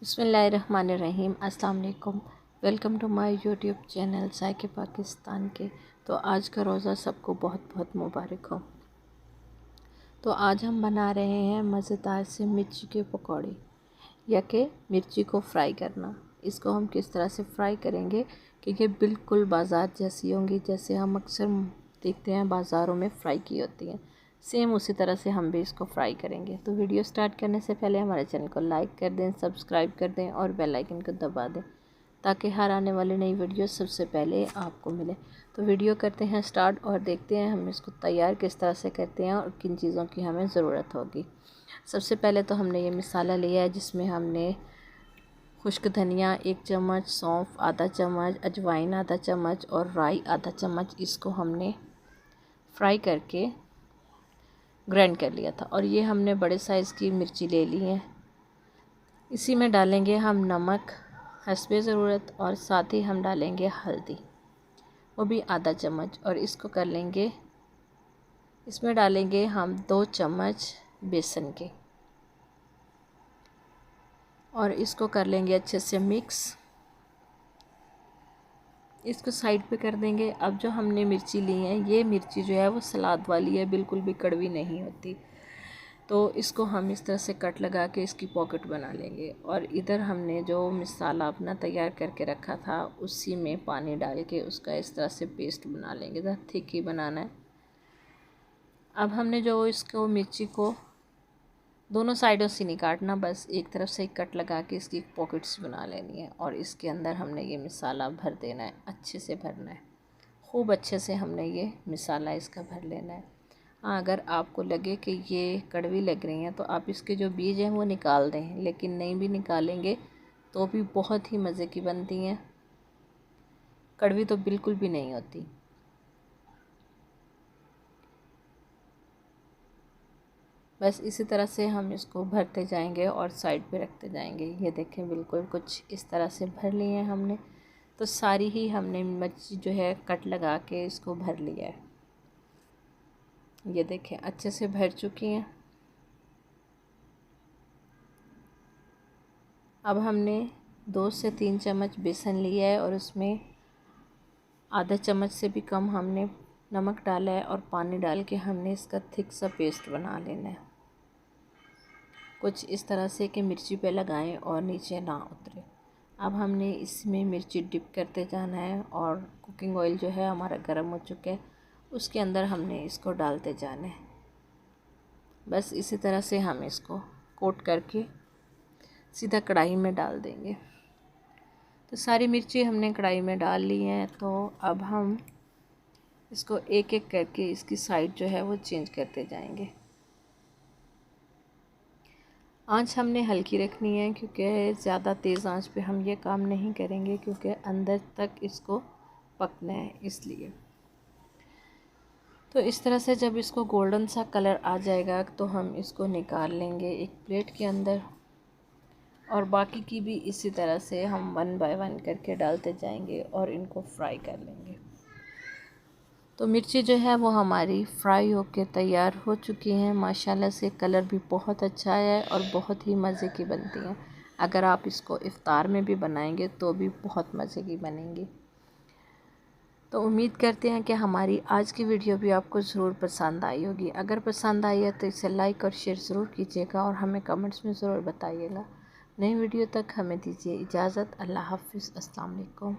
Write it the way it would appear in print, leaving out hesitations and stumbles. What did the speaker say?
बिस्मिल्लाहिर्रहमानिर्रहीम। अस्सलाम वालेकुम। Welcome to my YouTube channel जायके पाकिस्तान के। तो आज का रोज़ा सबको बहुत बहुत मुबारक हो। तो आज हम बना रहे हैं मज़ेदार से मिर्ची के पकौड़े या कि मिर्ची को फ्राई करना। इसको हम किस तरह से फ्राई करेंगे कि ये बिल्कुल बाज़ार जैसी होंगी, जैसे हम अक्सर देखते हैं बाज़ारों में फ्राई की होती हैं। सेम उसी तरह से हम भी इसको फ्राई करेंगे। तो वीडियो स्टार्ट करने से पहले हमारे चैनल को लाइक कर दें, सब्सक्राइब कर दें और बेल आइकन को दबा दें ताकि हर आने वाली नई वीडियो सबसे पहले आपको मिले। तो वीडियो करते हैं स्टार्ट और देखते हैं हम इसको तैयार किस तरह से करते हैं और किन चीज़ों की हमें ज़रूरत होगी। सबसे पहले तो हमने ये मसाला लिया है जिसमें हमने खुश्क धनिया 1 चम्मच, सौंफ आधा चम्मच, अजवाइन आधा चम्मच और राई आधा चम्मच, इसको हमने फ्राई करके ग्राइंड कर लिया था। और ये हमने बड़े साइज़ की मिर्ची ले ली है। इसी में डालेंगे हम नमक हस्बे ज़रूरत और साथ ही हम डालेंगे हल्दी, वो भी आधा चम्मच। और इसको कर लेंगे, इसमें डालेंगे हम 2 चम्मच बेसन के और इसको कर लेंगे अच्छे से मिक्स। इसको साइड पे कर देंगे। अब जो हमने मिर्ची ली है, ये मिर्ची जो है वो सलाद वाली है, बिल्कुल भी कड़वी नहीं होती। तो इसको हम इस तरह से कट लगा के इसकी पॉकेट बना लेंगे। और इधर हमने जो मसाला अपना तैयार करके रखा था उसी में पानी डाल के उसका इस तरह से पेस्ट बना लेंगे। ज़रा थिक ही बनाना है। अब हमने जो इसको मिर्ची को दोनों साइडों से नहीं काटना, बस एक तरफ से कट लगा के इसकी पॉकेट्स बना लेनी है। और इसके अंदर हमने ये मसाला भर देना है, अच्छे से भरना है, खूब अच्छे से हमने ये मसाला इसका भर लेना है। हाँ, अगर आपको लगे कि ये कड़वी लग रही हैं तो आप इसके जो बीज हैं वो निकाल दें, लेकिन नहीं भी निकालेंगे तो भी बहुत ही मज़े की बनती हैं, कड़वी तो बिल्कुल भी नहीं होती। बस इसी तरह से हम इसको भरते जाएंगे और साइड पे रखते जाएंगे। ये देखें, बिल्कुल कुछ इस तरह से भर लिए हैं हमने। तो सारी ही हमने मिर्ची जो है कट लगा के इसको भर लिया है। ये देखें अच्छे से भर चुकी हैं। अब हमने 2 से 3 चम्मच बेसन लिया है और उसमें आधा चम्मच से भी कम हमने नमक डाला है और पानी डाल के हमने इसका थिक सा पेस्ट बना लेना है, कुछ इस तरह से कि मिर्ची पे लगाएं और नीचे ना उतरे। अब हमने इसमें मिर्ची डिप करते जाना है और कुकिंग ऑयल जो है हमारा गर्म हो चुका है, उसके अंदर हमने इसको डालते जाना है। बस इसी तरह से हम इसको कोट करके सीधा कढ़ाई में डाल देंगे। तो सारी मिर्ची हमने कढ़ाई में डाल ली है। तो अब हम इसको एक एक करके इसकी साइड जो है वो चेंज करते जाएंगे। आंच हमने हल्की रखनी है क्योंकि ज़्यादा तेज़ आंच पे हम ये काम नहीं करेंगे, क्योंकि अंदर तक इसको पकना है इसलिए। तो इस तरह से जब इसको गोल्डन सा कलर आ जाएगा तो हम इसको निकाल लेंगे एक प्लेट के अंदर और बाकी की भी इसी तरह से हम 1 बाय 1 करके डालते जाएंगे और इनको फ्राई कर लेंगे। तो मिर्ची जो है वो हमारी फ्राई होके तैयार हो चुकी हैं। माशाल्लाह से कलर भी बहुत अच्छा आया है और बहुत ही मज़े की बनती हैं। अगर आप इसको इफ़्तार में भी बनाएंगे तो भी बहुत मज़े की बनेंगी। तो उम्मीद करते हैं कि हमारी आज की वीडियो भी आपको ज़रूर पसंद आई होगी। अगर पसंद आई है तो इसे लाइक और शेयर ज़रूर कीजिएगा और हमें कमेंट्स में ज़रूर बताइएगा। नई वीडियो तक हमें दीजिए इजाज़त। अल्लाह हाफ़िज़। अस्सलाम वालेकुम।